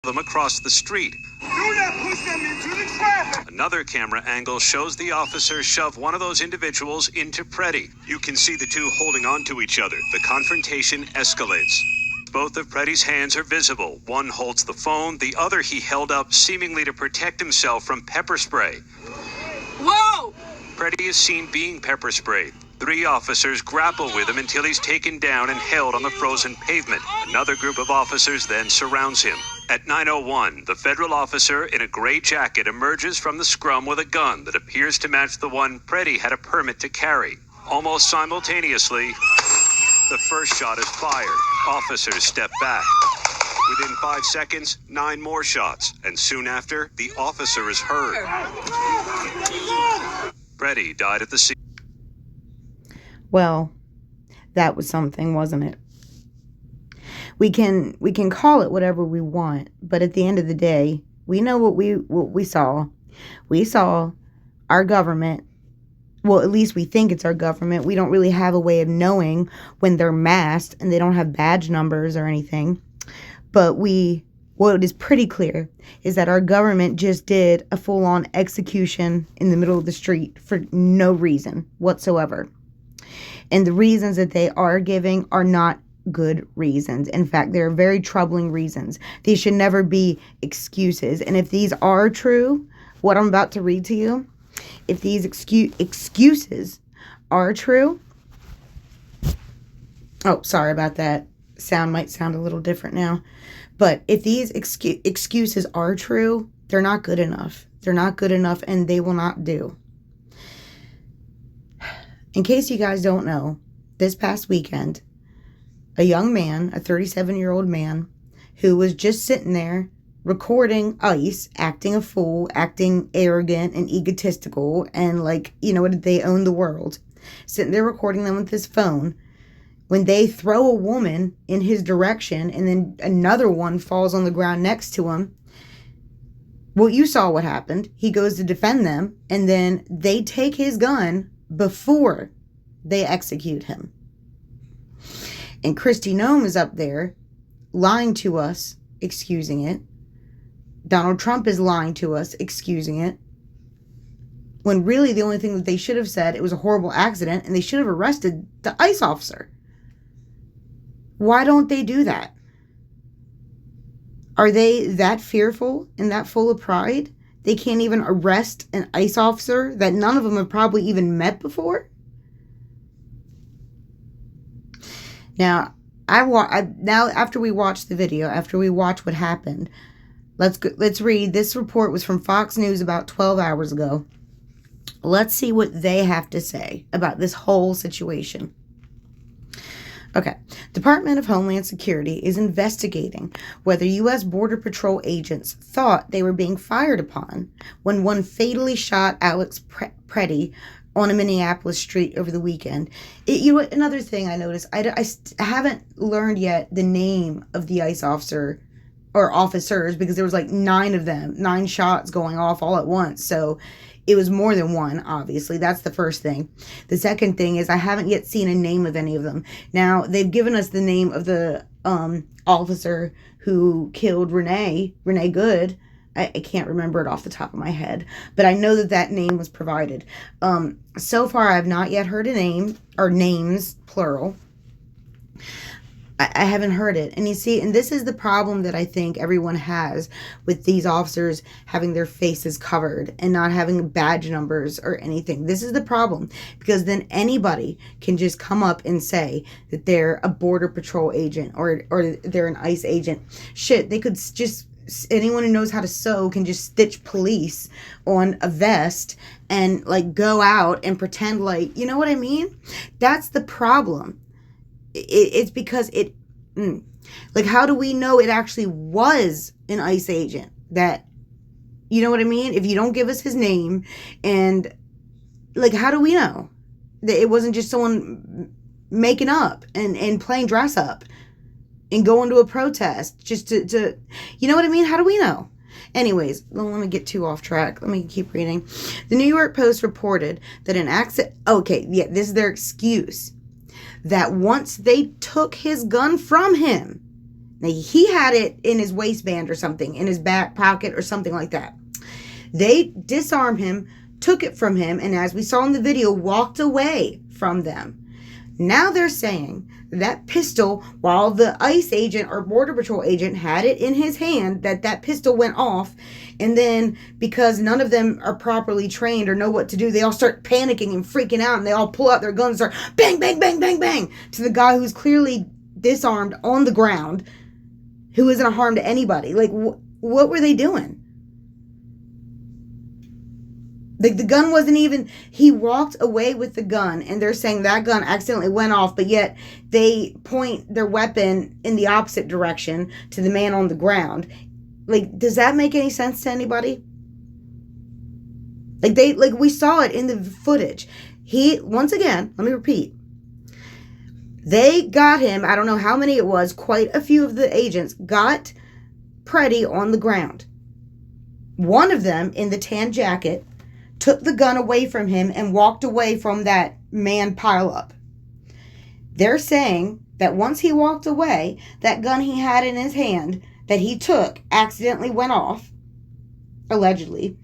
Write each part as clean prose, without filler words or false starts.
them across the street. Do not push them into the traffic! Another camera angle shows the officer shove one of those individuals into Preddy. You can see the two holding on to each other. The confrontation escalates. Both of Preddy's hands are visible. One holds the phone, the other he held up seemingly to protect himself from pepper spray. Whoa! Preddy is seen being pepper sprayed. 3 officers grapple with him until he's taken down and held on the frozen pavement. Another group of officers then surrounds him. At 9:01, the federal officer in a gray jacket emerges from the scrum with a gun that appears to match the one Preddy had a permit to carry. Almost simultaneously, the first shot is fired. Officers step back. Within 5 seconds, 9 more shots, and soon after, the officer is heard. Preddy died at the scene. Well, that was something, wasn't it? We can call it whatever we want, but at the end of the day, we know what we saw. We saw our government. Well, at least we think it's our government. We don't really have a way of knowing when they're masked and they don't have badge numbers or anything. But what is pretty clear is that our government just did a full-on execution in the middle of the street for no reason whatsoever. And the reasons that they are giving are not good reasons. In fact, they're very troubling reasons. These should never be excuses. And if these are true, what I'm about to read to you, if these excuses are true, oh, sorry about that. Sound might sound a little different now. But if these excuses are true, they're not good enough. They're not good enough, and they will not do. In case you guys don't know, this past weekend, a young man, a 37-year-old man, who was just sitting there recording ICE, acting a fool, acting arrogant and egotistical, and like, they own the world, sitting there recording them with his phone, when they throw a woman in his direction and then another one falls on the ground next to him, well, you saw what happened. He goes to defend them, and then they take his gun before they execute him. And Kristi Noem is up there lying to us, excusing it. Donald Trump is lying to us, excusing it. When really the only thing that they should have said, it was a horrible accident, and they should have arrested the ICE officer. Why don't they do that? Are they that fearful and that full of pride? They can't even arrest an ICE officer that none of them have probably even met before? Now, now after we watch the video, after we watch what happened, let's read. This report was from Fox News about 12 hours ago. Let's see what they have to say about this whole situation. Okay. Department of Homeland Security is investigating whether U.S. Border Patrol agents thought they were being fired upon when one fatally shot Alex Preddy on a Minneapolis street over the weekend. Another thing I noticed, I haven't learned yet the name of the ICE officer or officers, because there was like 9 of them, 9 shots going off all at once. So it was more than one, obviously. That's the first thing. The second thing is I haven't yet seen a name of any of them. Now, they've given us the name of the officer who killed Renee Good. I can't remember it off the top of my head, but I know that name was provided. So far, I have not yet heard a name, or names, plural. I haven't heard it. And you see, and this is the problem that I think everyone has with these officers having their faces covered and not having badge numbers or anything. This is the problem, because then anybody can just come up and say that they're a Border Patrol agent or they're an ICE agent. Shit, they could just, anyone who knows how to sew can just stitch police on a vest and like go out and pretend like, you know what I mean? That's the problem. It's because like, how do we know it actually was an ICE agent? That, you know what I mean? If you don't give us his name, and like, how do we know that it wasn't just someone making up and playing dress up and going to a protest just to, you know what I mean? How do we know? Anyways, don't let me get too off track. Let me keep reading. The New York Post reported that an accident, okay, yeah, this is their excuse, that once they took his gun from him, Now, he had it in his waistband or something, in his back pocket or something like that. They disarmed him, took it from him, and as we saw in the video, walked away from them. Now they're saying that pistol, while the ICE agent or Border Patrol agent had it in his hand, that pistol went off. And then because none of them are properly trained or know what to do, they all start panicking and freaking out. And they all pull out their guns and start bang, bang, bang, bang, bang to the guy who's clearly disarmed on the ground, who isn't a harm to anybody. Like, what were they doing? Like, the gun wasn't even, he walked away with the gun, and they're saying that gun accidentally went off, but yet they point their weapon in the opposite direction to the man on the ground. Like, does that make any sense to anybody? Like, we saw it in the footage. Once again, let me repeat. They got him, I don't know how many it was, quite a few of the agents got Preddy on the ground. One of them, in the tan jacket, took the gun away from him and walked away from that man pileup. They're saying that once he walked away, that gun he had in his hand that he took accidentally went off, allegedly.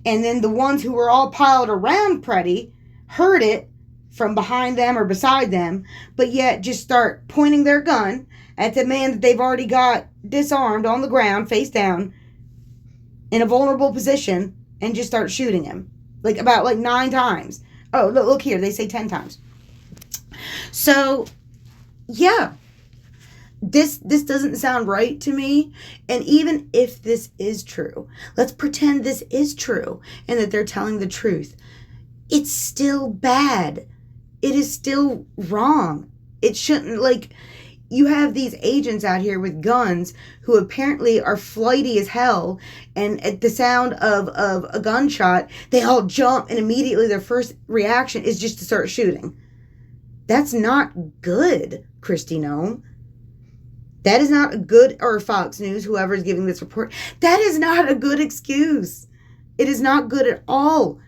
And then the ones who were all piled around Preddy heard it from behind them or beside them, but yet just start pointing their gun at the man that they've already got disarmed on the ground, face down, in a vulnerable position, and just start shooting him. About 9 times. Oh, look here. They say 10 times. So, yeah. This doesn't sound right to me. And even if this is true, let's pretend this is true and that they're telling the truth. It's still bad. It is still wrong. It shouldn't, you have these agents out here with guns who apparently are flighty as hell, and at the sound of a gunshot, they all jump, and immediately their first reaction is just to start shooting. That's not good, Kristi Noem. That is not a good, or Fox News, whoever is giving this report, that is not a good excuse. It is not good at all.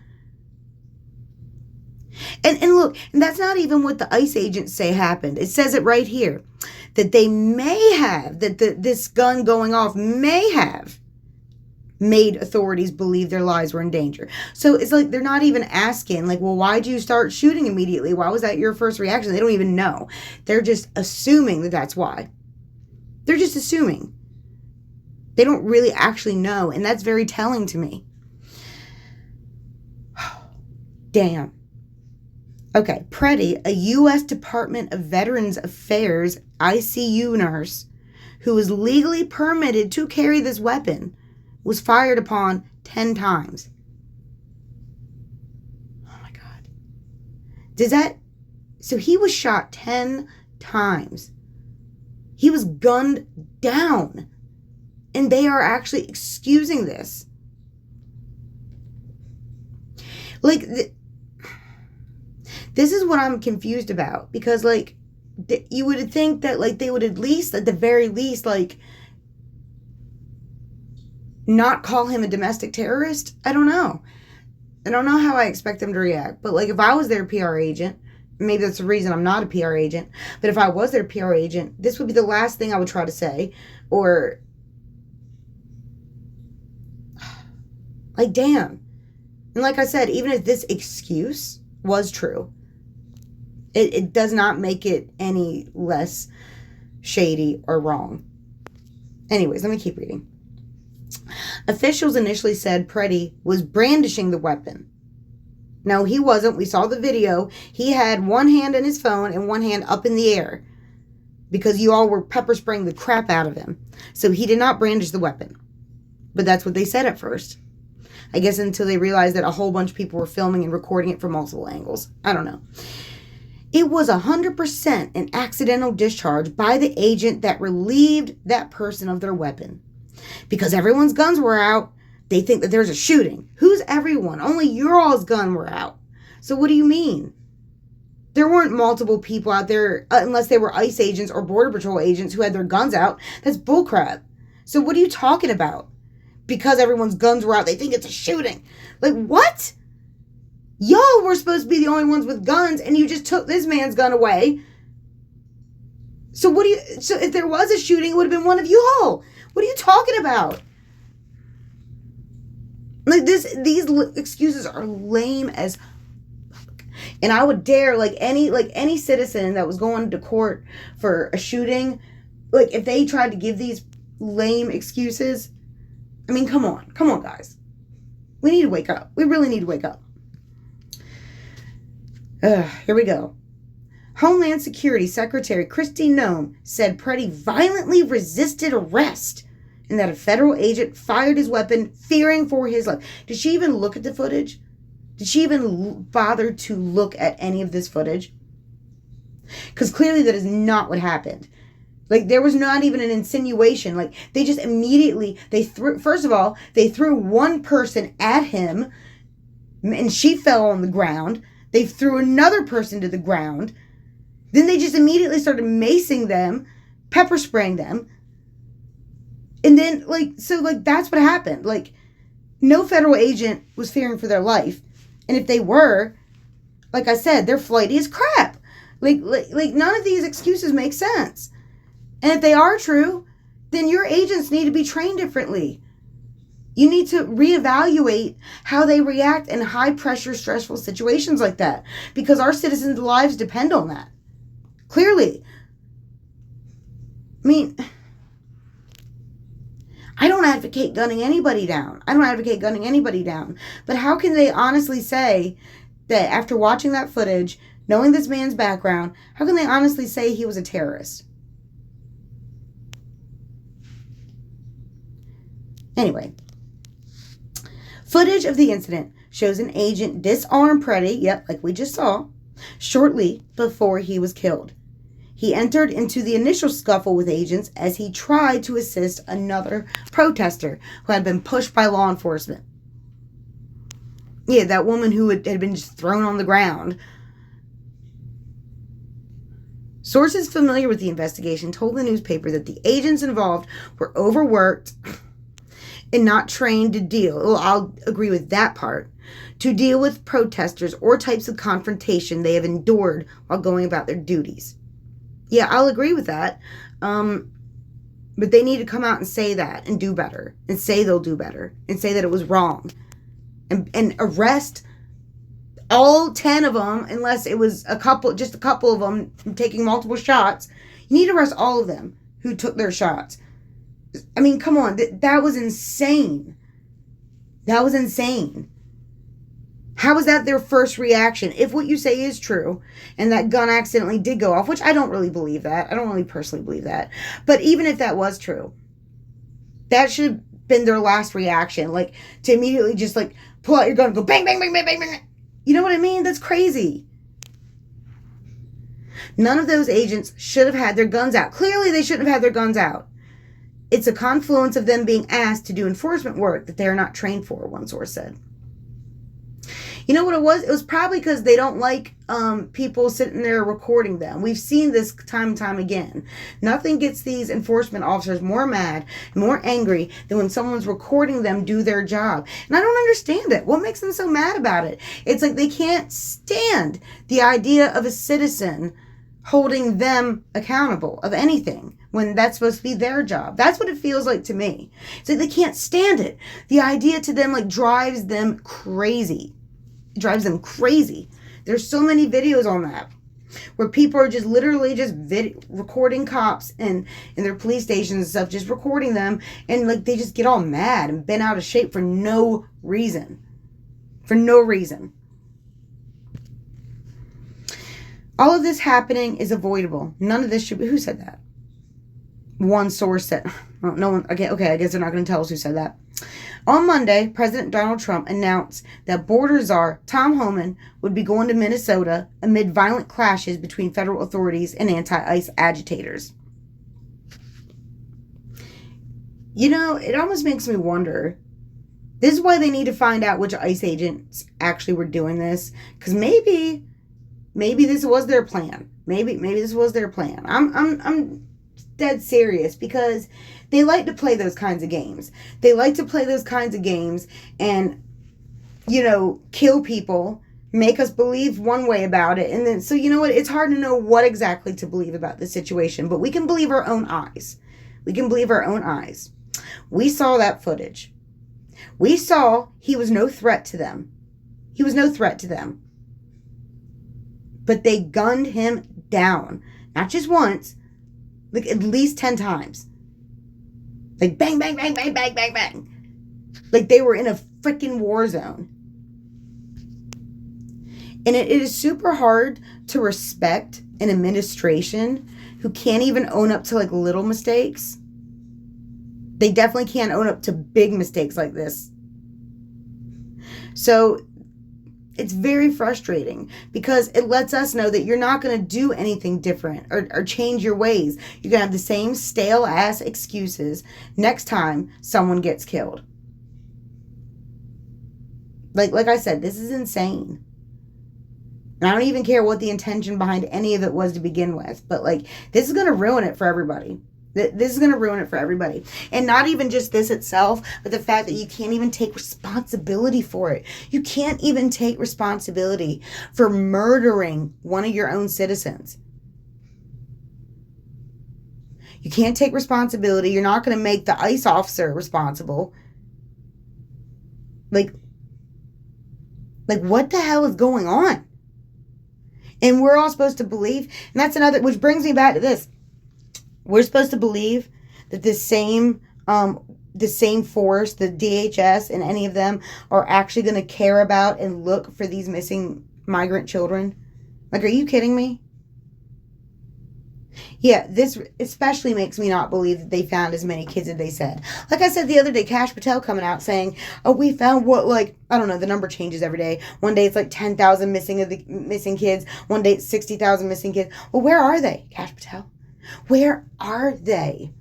And look, and that's not even what the ICE agents say happened. It says it right here. That they may have, this gun going off may have made authorities believe their lives were in danger. So it's like they're not even asking, well, why'd you start shooting immediately? Why was that your first reaction? They don't even know. They're just assuming that that's why. They're just assuming. They don't really actually know, and that's very telling to me. Damn. Okay, Preddy, a U.S. Department of Veterans Affairs ICU nurse who was legally permitted to carry this weapon, was fired upon 10 times. Oh my God. So he was shot 10 times. He was gunned down. And they are actually excusing this. This is what I'm confused about, because you would think that they would at least, at the very least, not call him a domestic terrorist. I don't know how I expect them to react, but if I was their PR agent, maybe that's the reason I'm not a PR agent, but if I was their PR agent, this would be the last thing I would try to say, or damn. And like I said, even if this excuse was true, it does not make it any less shady or wrong. Anyways, let me keep reading. Officials initially said Preddy was brandishing the weapon. No, he wasn't. We saw the video. He had one hand in his phone and one hand up in the air because you all were pepper spraying the crap out of him. So he did not brandish the weapon. But that's what they said at first. I guess until they realized that a whole bunch of people were filming and recording it from multiple angles. I don't know. It was 100% an accidental discharge by the agent that relieved that person of their weapon. Because everyone's guns were out, they think that there's a shooting. Who's everyone? Only your all's gun were out. So what do you mean? There weren't multiple people out there unless they were ICE agents or Border Patrol agents who had their guns out. That's bullcrap. So what are you talking about? Because everyone's guns were out, they think it's a shooting. What? Y'all were supposed to be the only ones with guns, and you just took this man's gun away. So if there was a shooting, it would have been one of you all. What are you talking about? Like these excuses are lame as fuck. And I would dare any citizen that was going to court for a shooting, like if they tried to give these lame excuses, I mean, come on guys. We need to wake up. We really need to wake up. Here we go. Homeland Security Secretary Kristi Noem said Preddy violently resisted arrest and that a federal agent fired his weapon fearing for his life. Did she even look at the footage? Did she even bother to look at any of this footage? Because clearly that is not what happened. Like, there was not even an insinuation. Like, they just immediately, first of all, they threw one person at him and she fell on the ground. They threw another person to the ground. Then they just immediately started macing them, pepper spraying them. And then, that's what happened. Like, no federal agent was fearing for their life. And if they were, like I said, they're flighty as crap. Like none of these excuses make sense. And if they are true, then your agents need to be trained differently. You need to reevaluate how they react in high-pressure, stressful situations like that. Because our citizens' lives depend on that. Clearly. I mean, I don't advocate gunning anybody down. But how can they honestly say that after watching that footage, knowing this man's background, how can they honestly say he was a terrorist? Anyway, footage of the incident shows an agent disarm Preddy, like we just saw, shortly before he was killed. He entered into the initial scuffle with agents as he tried to assist another protester who had been pushed by law enforcement. Yeah, that woman who had been just thrown on the ground. Sources familiar with the investigation told the newspaper that the agents involved were overworked and not trained to deal, well, I'll agree with that part, to deal with protesters or types of confrontation they have endured while going about their duties. Yeah, I'll agree with that. But they need to come out and say that and do better. And say they'll do better. And say that it was wrong. And arrest all 10 of them, unless it was just a couple of them taking multiple shots. You need to arrest all of them who took their shots. I mean, come on. That was insane. That was insane. How was that their first reaction? If what you say is true, and that gun accidentally did go off, which I don't really believe that. I don't really personally believe that. But even if that was true, that should have been their last reaction. Like, to immediately just, pull out your gun and go bang, bang, bang, bang, bang, bang. You know what I mean? That's crazy. None of those agents should have had their guns out. Clearly, they shouldn't have had their guns out. It's a confluence of them being asked to do enforcement work that they are not trained for, one source said. You know what it was? It was probably because they don't like people sitting there recording them. We've seen this time and time again. Nothing gets these enforcement officers more mad, more angry than when someone's recording them do their job. And I don't understand it. What makes them so mad about it? It's like they can't stand the idea of a citizen holding them accountable of anything when that's supposed to be their job. That's what it feels like to me. It's like they can't stand it. The idea to them drives them crazy. It drives them crazy. There's so many videos on that where people are just literally just recording cops and in their police stations and stuff, just recording them, and they just get all mad and bent out of shape for no reason. For no reason. All of this happening is avoidable. None of this should be. Who said that? One source said. Oh, no one. Okay, I guess they're not going to tell us who said that. On Monday, President Donald Trump announced that border czar Tom Homan would be going to Minnesota amid violent clashes between federal authorities and anti-ICE agitators. You know, it almost makes me wonder. This is why they need to find out which ICE agents actually were doing this. Because maybe this was their plan. Maybe this was their plan. I'm dead serious, because they like to play those kinds of games. They like to play those kinds of games and, kill people make us believe one way about it. And then, so you know what? It's hard to know what exactly to believe about the situation, but we can believe our own eyes. We can believe our own eyes. We saw that footage. We saw he was no threat to them. He was no threat to them. But they gunned him down. Not just once, like at least 10 times. Like bang, bang, bang, bang, bang, bang, bang. Like they were in a freaking war zone. And it is super hard to respect an administration who can't even own up to like little mistakes. They definitely can't own up to big mistakes like this. So it's very frustrating because it lets us know that you're not going to do anything different or change your ways. You're going to have the same stale ass excuses next time someone gets killed. Like I said, this is insane. And I don't even care what the intention behind any of it was to begin with. But, like, this is going to ruin it for everybody. This is going to ruin it for everybody. And not even just this itself, but the fact that you can't even take responsibility for it. You can't even take responsibility for murdering one of your own citizens. You can't take responsibility. You're not going to make the ICE officer responsible. Like, what the hell is going on? And we're all supposed to believe, and that's another, which brings me back to this. We're supposed to believe that the same force, the DHS and any of them, are actually going to care about and look for these missing migrant children. Like, are you kidding me? Yeah, this especially makes me not believe that they found as many kids as they said. Like I said the other day, Kash Patel coming out saying, oh, we found what, like, I don't know, the number changes every day. One day it's like 10,000 missing kids. One day it's 60,000 missing kids. Well, where are they, Kash Patel? Where are they?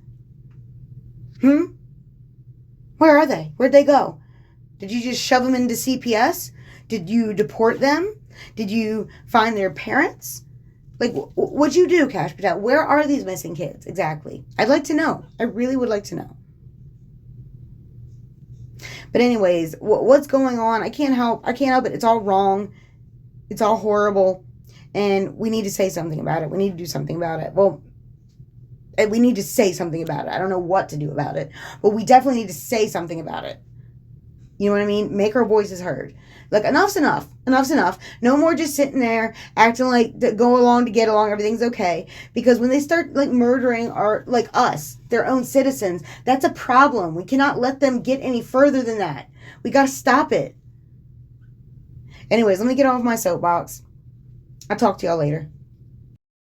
Where are they? Where'd they go? Did you just shove them into CPS? Did you deport them? Did you find their parents? Like, what'd you do, Kash Patel? Where are these missing kids exactly? I'd like to know. I really would like to know. But anyways, what's going on? I can't help it. It's all wrong. It's all horrible. And we need to say something about it. We need to do something about it. Well, we need to say something about it. I don't know what to do about it. But we definitely need to say something about it. You know what I mean? Make our voices heard. Like, enough's enough. Enough's enough. No more just sitting there acting like to go along to get along. Everything's okay. Because when they start, like, murdering us, their own citizens, that's a problem. We cannot let them get any further than that. We got to stop it. Anyways, let me get off my soapbox. I'll talk to y'all later.